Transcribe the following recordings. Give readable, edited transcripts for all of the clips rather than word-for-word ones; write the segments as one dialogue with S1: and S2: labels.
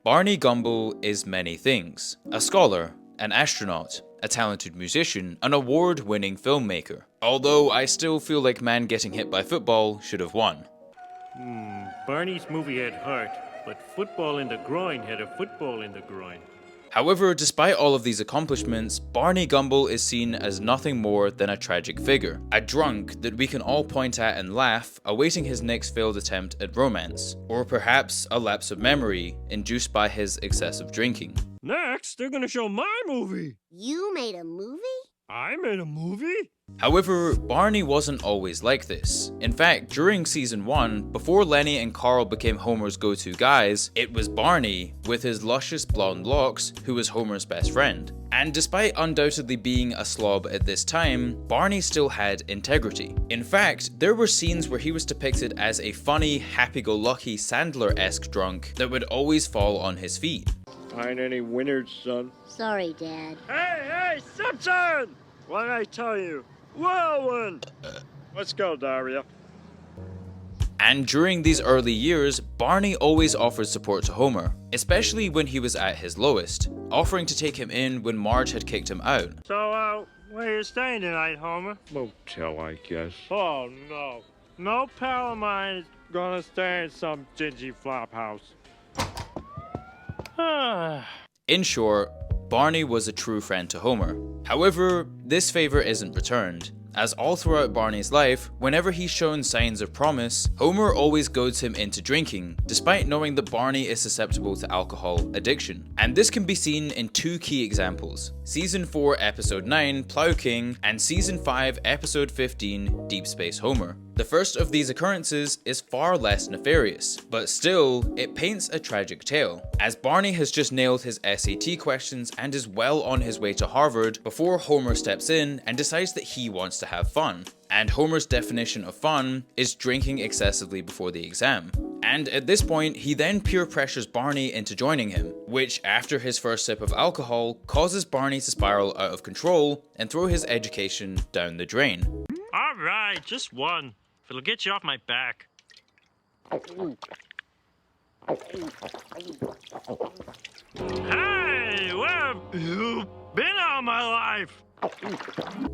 S1: Barney Gumble is many things: a scholar, an astronaut, a talented musician, an award-winning filmmaker. Although I still feel like man getting hit by football should have won.
S2: Barney's movie had heart, but football in the groin had a football in the groin.
S1: However, despite all of these accomplishments, Barney Gumble is seen as nothing more than a tragic figure, a drunk that we can all point at and laugh, awaiting his next failed attempt at romance, or perhaps a lapse of memory induced by his excessive drinking.
S2: Next, they're gonna show my movie.
S3: You made a movie?
S2: I made a movie?
S1: However, Barney wasn't always like this. In fact, during season 1, before Lenny and Carl became Homer's go-to guys, it was Barney, with his luscious blonde locks, who was Homer's best friend. And despite undoubtedly being a slob at this time, Barney still had integrity. In fact, there were scenes where he was depicted as a funny, happy-go-lucky Sandler-esque drunk that would always fall on his feet.
S2: Find any winners, son?
S3: Sorry, Dad.
S2: Hey, Simpson! What did I tell you? Whirlwind! Let's go, Daria.
S1: And during these early years, Barney always offered support to Homer, especially when he was at his lowest, offering to take him in when Marge had kicked him out.
S2: So, where you staying tonight, Homer? Motel, I guess. Oh, no. No pal of mine is gonna stay in some dingy flop house.
S1: In short, Barney was a true friend to Homer. However, this favor isn't returned, as all throughout Barney's life, whenever he's shown signs of promise, Homer always goads him into drinking, despite knowing that Barney is susceptible to alcohol addiction. And this can be seen in two key examples: Season 4 Episode 9, Plow King, and Season 5 Episode 15, Deep Space Homer. The first of these occurrences is far less nefarious, but still, it paints a tragic tale, as Barney has just nailed his SAT questions and is well on his way to Harvard before Homer steps in and decides that he wants to have fun. And Homer's definition of fun is drinking excessively before the exam. And at this point, he then peer pressures Barney into joining him, which after his first sip of alcohol, causes Barney to spiral out of control and throw his education down the drain.
S2: Alright, just one. If it'll get you off my back. Hey, where have you been all my life?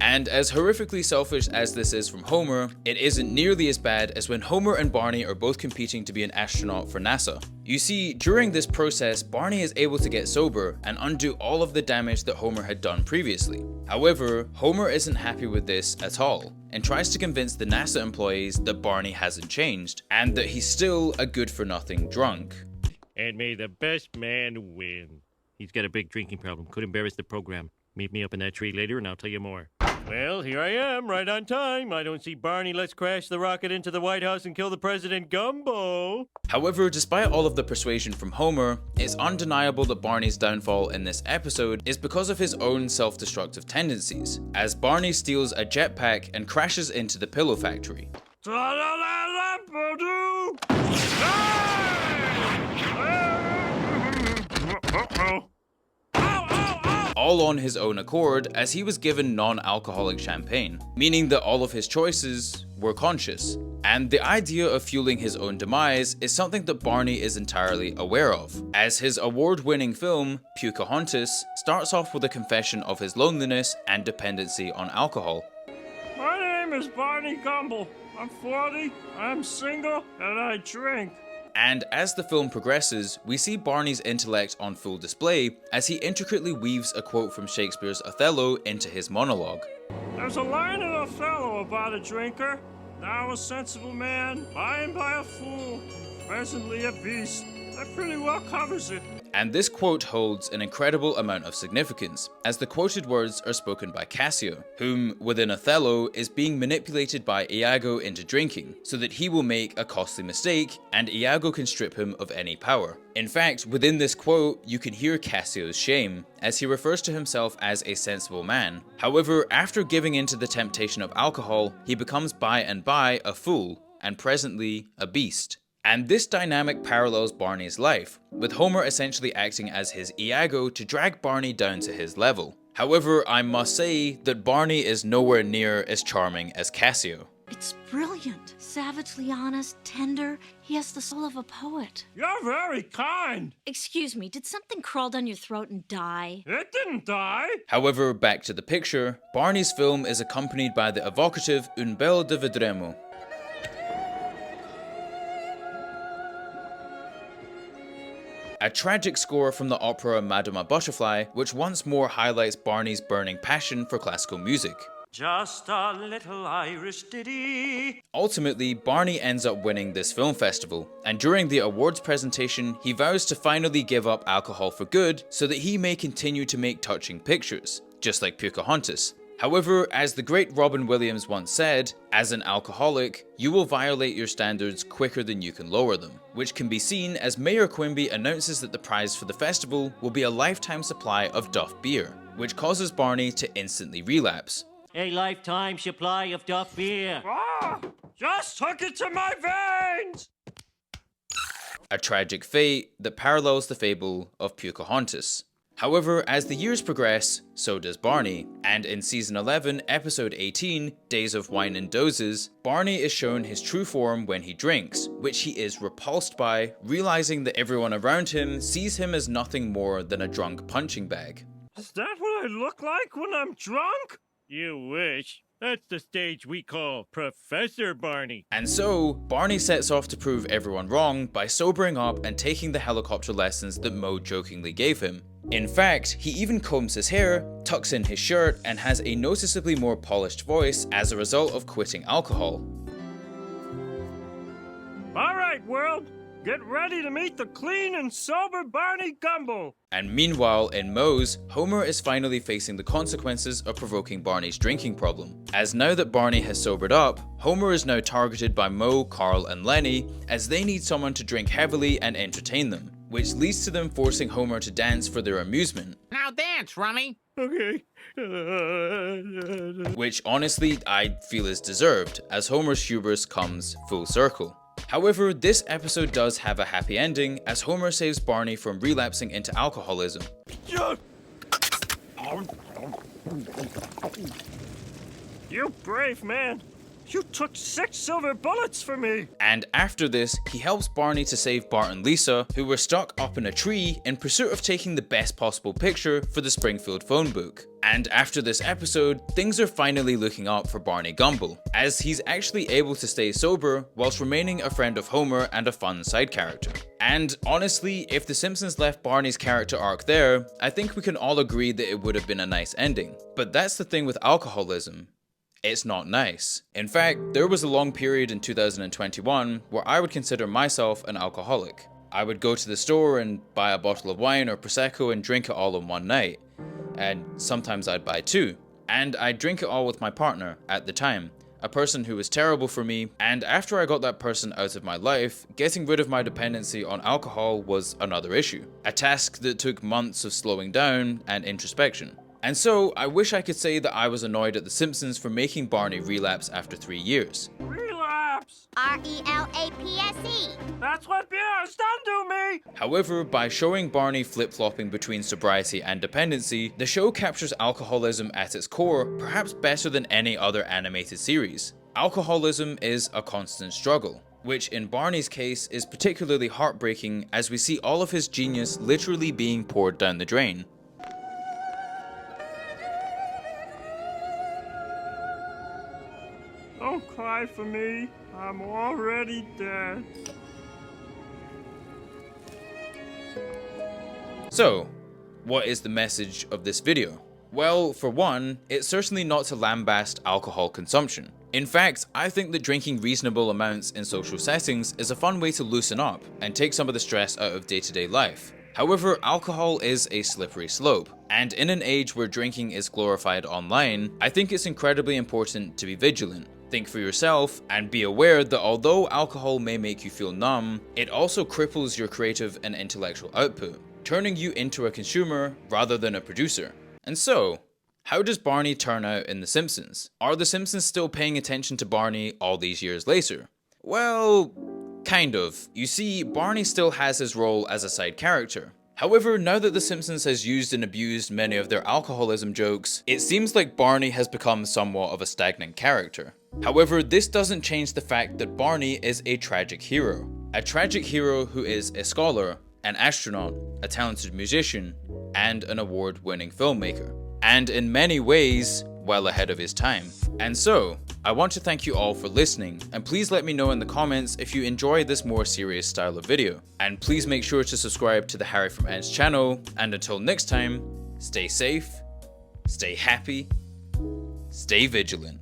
S1: And as horrifically selfish as this is from Homer, it isn't nearly as bad as when Homer and Barney are both competing to be an astronaut for NASA. You see, during this process, Barney is able to get sober and undo all of the damage that Homer had done previously. However, Homer isn't happy with this at all, and tries to convince the NASA employees that Barney hasn't changed, and that he's still a good-for-nothing drunk.
S2: And may the best man win. He's got a big drinking problem, could embarrass the program. Meet me up in that tree later and I'll tell you more. Well, here I am, right on time. I don't see Barney. Let's crash the rocket into the White House and kill the President Gumbo.
S1: However, despite all of the persuasion from Homer, it's undeniable that Barney's downfall in this episode is because of his own self-destructive tendencies, as Barney steals a jetpack and crashes into the pillow factory. All on his own accord, as he was given non-alcoholic champagne, meaning that all of his choices were conscious. And the idea of fueling his own demise is something that Barney is entirely aware of, as his award-winning film, Pocahontas, starts off with a confession of his loneliness and dependency on alcohol.
S2: My name is Barney Gumble. I'm 40, I'm single, and I drink.
S1: And as the film progresses, we see Barney's intellect on full display as he intricately weaves a quote from Shakespeare's Othello into his monologue.
S2: There's a line in Othello about a drinker, now a sensible man, by and by a fool, presently a beast. That pretty well covers it.
S1: And this quote holds an incredible amount of significance, as the quoted words are spoken by Cassio, whom, within Othello, is being manipulated by Iago into drinking, so that he will make a costly mistake, and Iago can strip him of any power. In fact, within this quote, you can hear Cassio's shame, as he refers to himself as a sensible man. However, after giving in to the temptation of alcohol, he becomes by and by a fool, and presently a beast. And this dynamic parallels Barney's life, with Homer essentially acting as his Iago to drag Barney down to his level. However, I must say that Barney is nowhere near as charming as Cassio.
S4: It's brilliant. Savagely honest, tender. He has the soul of a poet.
S2: You're very kind.
S4: Excuse me, did something crawl down your throat and die?
S2: It didn't die.
S1: However, back to the picture, Barney's film is accompanied by the evocative Un bel de vedremo. A tragic score from the opera Madama Butterfly, which once more highlights Barney's burning passion for classical music.
S2: Just a little Irish ditty.
S1: Ultimately, Barney ends up winning this film festival, and during the awards presentation, he vows to finally give up alcohol for good so that he may continue to make touching pictures, just like Pocahontas. However, as the great Robin Williams once said, as an alcoholic, you will violate your standards quicker than you can lower them, which can be seen as Mayor Quimby announces that the prize for the festival will be a lifetime supply of Duff beer, which causes Barney to instantly relapse.
S2: A lifetime supply of Duff beer. Ah! Just hook it to my veins!
S1: A tragic fate that parallels the fable of Pocahontas. However, as the years progress, so does Barney, and in season 11, episode 18, Days of Wine and Dozes, Barney is shown his true form when he drinks, which he is repulsed by, realizing that everyone around him sees him as nothing more than a drunk punching bag.
S2: Is that what I look like when I'm drunk? You wish. That's the stage we call Professor Barney.
S1: And so, Barney sets off to prove everyone wrong by sobering up and taking the helicopter lessons that Moe jokingly gave him. In fact, he even combs his hair, tucks in his shirt, and has a noticeably more polished voice as a result of quitting alcohol.
S2: Alright, world. Get ready to meet the clean and sober Barney Gumble.
S1: And meanwhile, in Moe's, Homer is finally facing the consequences of provoking Barney's drinking problem. As now that Barney has sobered up, Homer is now targeted by Moe, Carl, and Lenny, as they need someone to drink heavily and entertain them, which leads to them forcing Homer to dance for their amusement.
S5: Now dance, Rummy.
S2: Okay.
S1: Which honestly, I feel is deserved, as Homer's hubris comes full circle. However, this episode does have a happy ending, as Homer saves Barney from relapsing into alcoholism.
S2: You brave man. You took 6 silver bullets for me.
S1: And after this, he helps Barney to save Bart and Lisa, who were stuck up in a tree in pursuit of taking the best possible picture for the Springfield phone book. And after this episode, things are finally looking up for Barney Gumble, as he's actually able to stay sober whilst remaining a friend of Homer and a fun side character. And honestly, if The Simpsons left Barney's character arc there, I think we can all agree that it would have been a nice ending. But that's the thing with alcoholism. It's not nice. In fact, there was a long period in 2021 where I would consider myself an alcoholic. I would go to the store and buy a bottle of wine or Prosecco and drink it all in one night. And sometimes I'd buy 2. And I'd drink it all with my partner at the time, a person who was terrible for me, and after I got that person out of my life, getting rid of my dependency on alcohol was another issue. A task that took months of slowing down and introspection. And so, I wish I could say that I was annoyed at The Simpsons for making Barney relapse after 3 years.
S2: Relapse.
S3: R-E-L-A-P-S-E.
S2: That's what beer has done to me.
S1: However, by showing Barney flip-flopping between sobriety and dependency, the show captures alcoholism at its core perhaps better than any other animated series. Alcoholism is a constant struggle, which in Barney's case is particularly heartbreaking as we see all of his genius literally being poured down the drain.
S2: Don't cry for me. I'm already dead.
S1: So, what is the message of this video? Well, for one, it's certainly not to lambast alcohol consumption. In fact, I think that drinking reasonable amounts in social settings is a fun way to loosen up and take some of the stress out of day-to-day life. However, alcohol is a slippery slope, and in an age where drinking is glorified online, I think it's incredibly important to be vigilant. Think for yourself, and be aware that although alcohol may make you feel numb, it also cripples your creative and intellectual output, turning you into a consumer rather than a producer. And so, how does Barney turn out in The Simpsons? Are The Simpsons still paying attention to Barney all these years later? Well, kind of. You see, Barney still has his role as a side character. However, now that The Simpsons has used and abused many of their alcoholism jokes, it seems like Barney has become somewhat of a stagnant character. However, this doesn't change the fact that Barney is a tragic hero. A tragic hero who is a scholar, an astronaut, a talented musician, and an award-winning filmmaker. And in many ways, well ahead of his time. And so, I want to thank you all for listening, and please let me know in the comments if you enjoy this more serious style of video. And please make sure to subscribe to the Harryfromends channel, and until next time, stay safe, stay happy, stay vigilant.